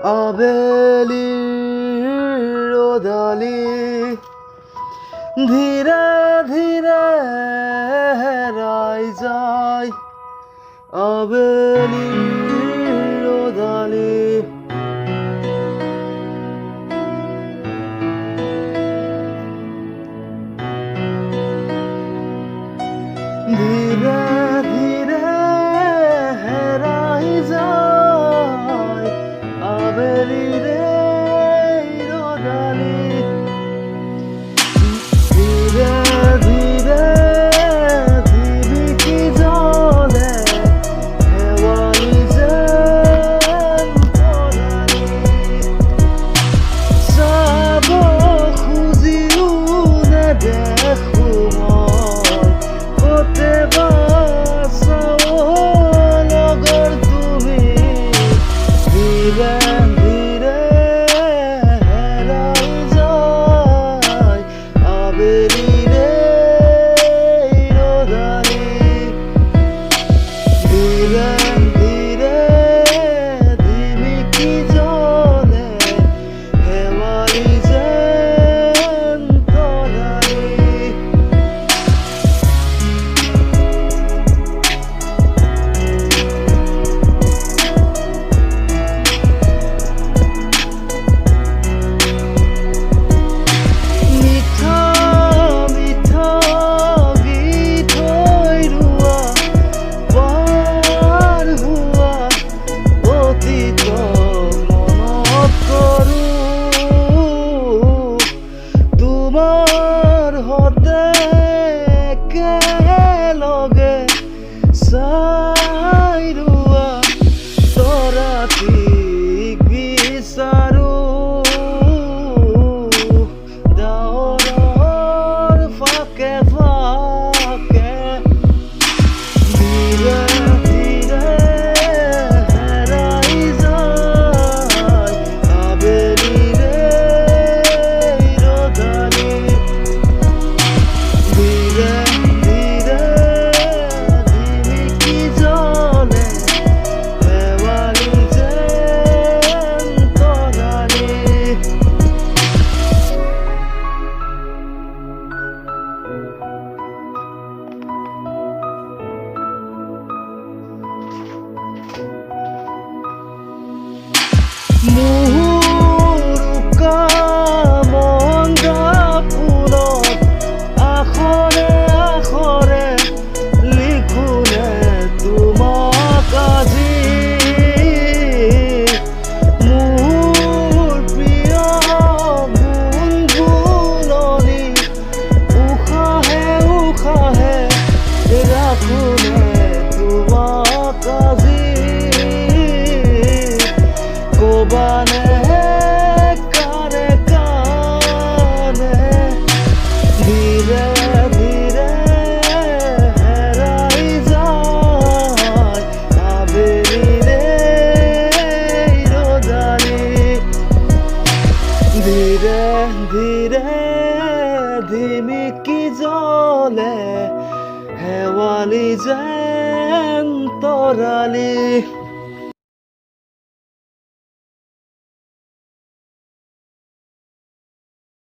আবেলিৰ ৰ'দালি ধীৰে ধীৰে হেৰাই যায় আবেলিৰ ৰ'দালি ধীৰে ধীৰে হেৰাই যায় আবেলিৰ ৰ'দালি ধীৰে ধীৰে জিলিকি জ্বলে শেৱালি যেন তৰালি চাব খুজিও নেদেখো মই কেতিয়াবা চাব লগৰ তুমি ধীৰে ধীৰে হেৰাই যায় আবেলিৰ ৰ'দালি ধীৰে ধীৰে জিলিকি জ্বলে শেৱালি যেন তৰালি মিঠা মিঠা গীত হৈ ৰোৱা পাৰ হোৱা অতীত মনত কৰোঁ তোমাৰ সতে একেলগে চাই ৰোৱা তৰাটিক বিচাৰোঁ ডাৱৰৰ ফাকে ফাকে ধীৰে ধীৰে হেৰাই যায় আবেলিৰ ৰ'দালি ধীৰে ধীৰে জিলিকি জ্বলে শেৱালি যেন তৰালি মুহুৰুকা মন্দা ফুলত আখৰে আখৰে লিখোনে তোমাক আজি মোৰ প্ৰিয় গুণগুণনি উশাহে উশাহে ৰাখোনে তোমাক আজি ক'বানে কানে কানে ধীৰে ধীৰে হেৰাই যায় আবেলিৰ ৰ'দালি ধীৰে ধীৰে জিলিকি জ্বলে শেৱালি যেন তৰালি